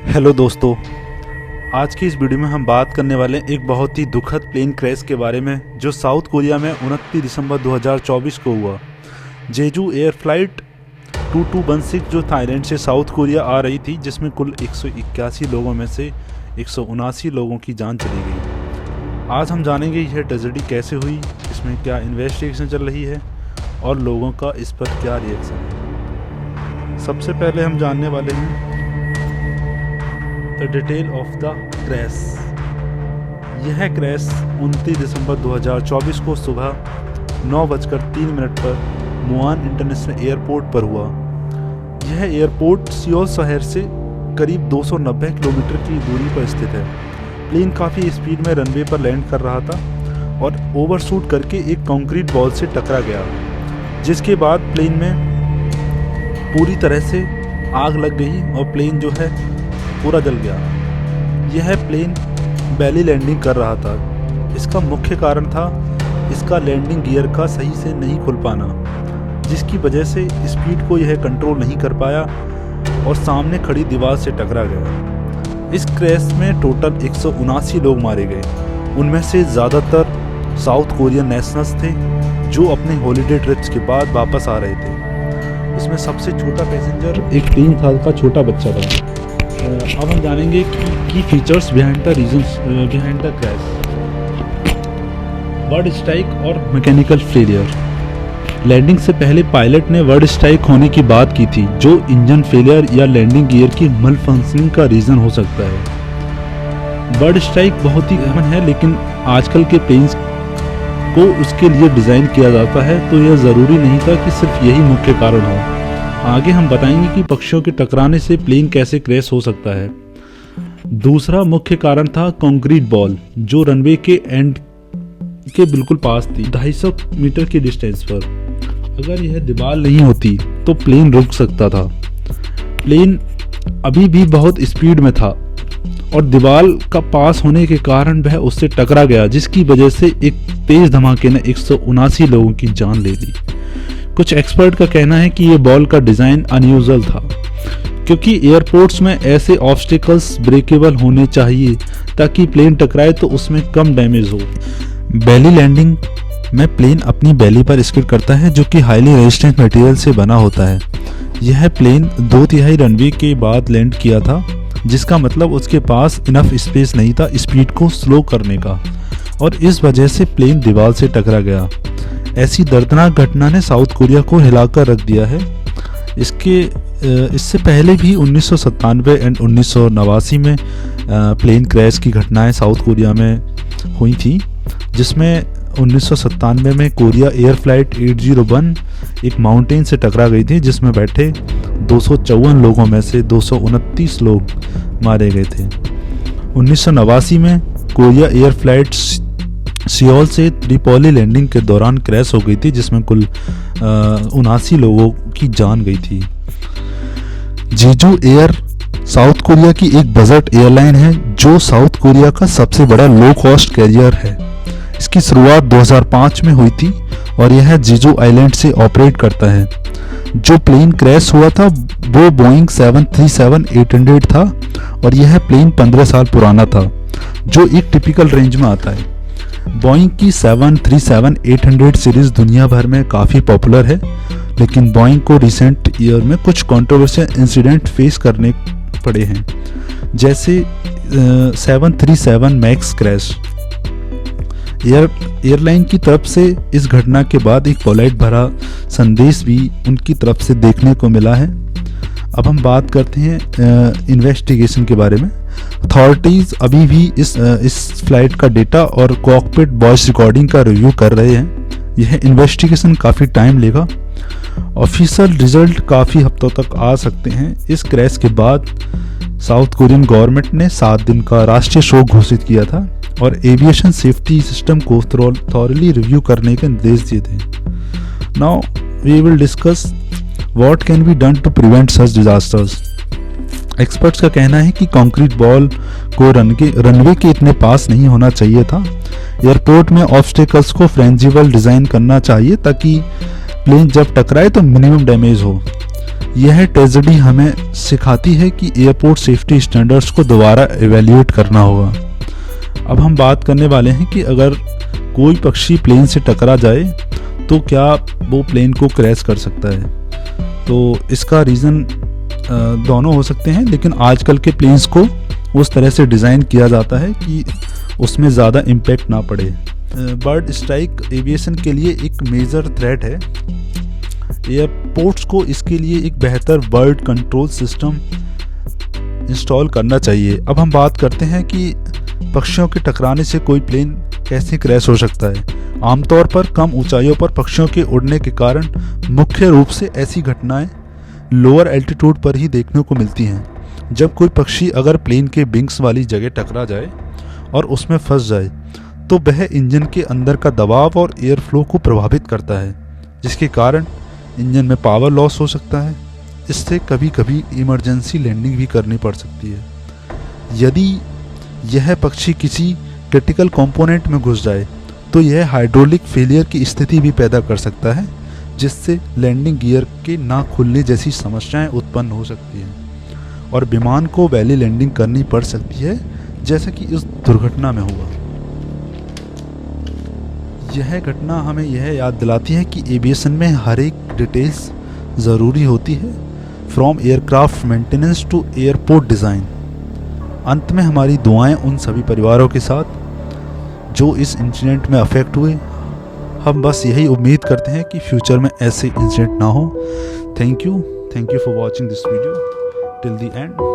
Hello दोस्तों, आज की इस वीडियो में हम बात करने वाले हैं एक बहुत ही दुखद प्लेन क्रैश के बारे में जो साउथ कोरिया में 29 दिसंबर 2024 को हुआ। जेजू एयर फ्लाइट 2216 जो थाईलैंड से साउथ कोरिया आ रही थी, जिसमें कुल 181 लोगों में से 179 लोगों की जान चली गई। आज हम जानेंगे यह ट्रेजेडी कैसे हुई, इसमें क्या इन्वेस्टिगेशन चल रही है और लोगों का इस पर क्या रिएक्शन है। सबसे पहले हम जानने वाले हैं the detail of the crash. यह क्रैश 29 दिसंबर 2024 को सुबह 9:03 पर मुआन इंटरनेशनल एयरपोर्ट पर हुआ। यह एयरपोर्ट सियोल शहर से करीब 290 किलोमीटर की दूरी पर स्थित है। प्लेन काफ़ी स्पीड में रनवे पर लैंड कर रहा था और ओवरशूट करके एक कंक्रीट वॉल से टकरा गया, जिसके बाद प्लेन में पूरी तरह से आग लग गई और प्लेन जो है पूरा जल गया। यह प्लेन बैली लैंडिंग कर रहा था। इसका मुख्य कारण था इसका लैंडिंग गियर का सही से नहीं खुल पाना, जिसकी वजह से स्पीड को यह कंट्रोल नहीं कर पाया और सामने खड़ी दीवार से टकरा गया। इस क्रैश में टोटल 179 लोग मारे गए। उनमें से ज़्यादातर साउथ कोरियन नेशनल्स थे जो अपने हॉलीडे ट्रिप्स के बाद वापस आ रहे थे। इसमें सबसे छोटा पैसेंजर एक 3 साल का छोटा बच्चा था। अब हम जानेंगे की features behind the crash. Word strike और मैकेनिकल फेलियर। लैंडिंग से पहले पायलट ने वर्ड स्ट्राइक होने की बात की थी, जो इंजन फेलियर या लैंडिंग गियर की मल फंक्शनिंग का रीज़न हो सकता है। वर्ड स्ट्राइक बहुत ही कॉमन है, लेकिन आजकल के प्लेन्स को उसके लिए डिज़ाइन किया जाता है, तो यह ज़रूरी नहीं था कि सिर्फ यही मुख्य कारण हो। आगे हम बताएंगे कि पक्षियों के टकराने से प्लेन कैसे क्रैश हो सकता है। दूसरा मुख्य कारण था कंक्रीट बॉल, जो रनवे के एंड के बिल्कुल पास थी, 250 मीटर की डिस्टेंस पर। अगर यह दीवार नहीं होती तो प्लेन रुक सकता था। प्लेन अभी भी बहुत स्पीड में था और दीवार का पास होने के कारण वह उससे टकरा गया, जिसकी वजह से एक तेज धमाके ने 179 लोगों की जान ले ली। कुछ एक्सपर्ट का कहना है कि ये बॉल का डिज़ाइन अनयूजुअल था, क्योंकि एयरपोर्ट्स में ऐसे ऑब्स्टिकल्स ब्रेकेबल होने चाहिए ताकि प्लेन टकराए तो उसमें कम डैमेज हो। बैली लैंडिंग में प्लेन अपनी बैली पर स्किड करता है, जो कि हाईली रेजिस्टेंट मटेरियल से बना होता है। यह प्लेन 2/3 रनवे के बाद लैंड किया था, जिसका मतलब उसके पास इनफ स्पेस नहीं था स्पीड को स्लो करने का, और इस वजह से प्लेन दीवार से टकरा गया। ऐसी दर्दनाक घटना ने साउथ कोरिया को हिलाकर रख दिया है। इससे पहले भी 1997 एंड 1989 में प्लेन क्रैश की घटनाएं साउथ कोरिया में हुई थी, जिसमें 1997 में कोरिया एयर फ्लाइट 801 एक माउंटेन से टकरा गई थी, जिसमें बैठे 254 लोगों में से 229 लोग मारे गए थे। 1989 में कोरिया एयर फ्लाइट सियोल से त्रिपोली लैंडिंग के दौरान क्रैश हो गई थी, जिसमें कुल 79 लोगों की जान गई थी। जेजू एयर साउथ कोरिया की एक बजट एयरलाइन है, जो साउथ कोरिया का सबसे बड़ा लो कॉस्ट कैरियर है। इसकी शुरुआत 2005 में हुई थी और यह जेजू आइलैंड से ऑपरेट करता है। जो प्लेन क्रैश हुआ था वो बोइंग 737-800 था और यह प्लेन 15 साल पुराना था, जो एक टिपिकल रेंज में आता है। बोइंग की 737-800 सीरीज दुनिया भर में काफ़ी पॉपुलर है, लेकिन बोइंग को रिसेंट ईयर में कुछ कंट्रोवर्शियल इंसिडेंट फेस करने पड़े हैं, जैसे 737 मैक्स क्रैश। एयरलाइन की तरफ से इस घटना के बाद एक पोलाइट भरा संदेश भी उनकी तरफ से देखने को मिला है। अब हम बात करते हैं इन्वेस्टिगेशन के बारे में। अथॉरिटीज़ अभी भी इस फ्लाइट का डेटा और कॉकपिट वॉइस रिकॉर्डिंग का रिव्यू कर रहे हैं। यह इन्वेस्टिगेशन काफ़ी टाइम लेगा। ऑफिशियल रिजल्ट काफ़ी हफ्तों तक आ सकते हैं। इस क्रैश के बाद साउथ कोरियन गवर्नमेंट ने 7 दिन का राष्ट्रीय शोक घोषित किया था और एविएशन सेफ्टी सिस्टम को थॉरली रिव्यू करने के निर्देश दिए थे। Now we will discuss what can be done to prevent such disasters. Experts का कहना है कि कंक्रीट बॉल को रनवे के इतने पास नहीं होना चाहिए था। एयरपोर्ट में ऑब्स्टिकल्स को फ्लेक्सिबल डिज़ाइन करना चाहिए ताकि प्लेन जब टकराए तो मिनिमम डैमेज हो। यह ट्रेजेडी हमें सिखाती है कि एयरपोर्ट सेफ्टी स्टैंडर्ड्स को दोबारा एवेल्यूएट करना होगा। अब हम बात करने वाले हैं कि अगर कोई पक्षी प्लेन से टकरा जाए तो क्या वो प्लेन को क्रैश कर सकता है। तो इसका रीज़न दोनों हो सकते हैं, लेकिन आजकल के प्लेन्स को उस तरह से डिज़ाइन किया जाता है कि उसमें ज़्यादा इम्पैक्ट ना पड़े। बर्ड स्ट्राइक एविएशन के लिए एक मेजर थ्रेट है। एयरपोर्ट्स को इसके लिए एक बेहतर बर्ड कंट्रोल सिस्टम इंस्टॉल करना चाहिए। अब हम बात करते हैं कि पक्षियों के टकराने से कोई प्लेन कैसे क्रैश हो सकता है। आमतौर पर कम ऊंचाइयों पर पक्षियों के उड़ने के कारण मुख्य रूप से ऐसी घटनाएं लोअर एल्टीट्यूड पर ही देखने को मिलती हैं। जब कोई पक्षी अगर प्लेन के विंग्स वाली जगह टकरा जाए और उसमें फंस जाए तो वह इंजन के अंदर का दबाव और एयर फ्लो को प्रभावित करता है, जिसके कारण इंजन में पावर लॉस हो सकता है। इससे कभी कभी इमरजेंसी लैंडिंग भी करनी पड़ सकती है। यदि यह पक्षी किसी क्रिटिकल कंपोनेंट में घुस जाए तो यह हाइड्रोलिक फेलियर की स्थिति भी पैदा कर सकता है, जिससे लैंडिंग गियर के ना खुलने जैसी समस्याएं उत्पन्न हो सकती हैं और विमान को वैली लैंडिंग करनी पड़ सकती है, जैसा कि इस दुर्घटना में हुआ। यह घटना हमें यह याद दिलाती है कि एविएशन में हर एक डिटेल्स ज़रूरी होती है, from aircraft maintenance to airport design. अंत में हमारी दुआएं उन सभी परिवारों के साथ जो इस इंसिडेंट में अफेक्ट हुए। हम बस यही उम्मीद करते हैं कि फ्यूचर में ऐसे इंसिडेंट ना हो। Thank you for watching this video till the end.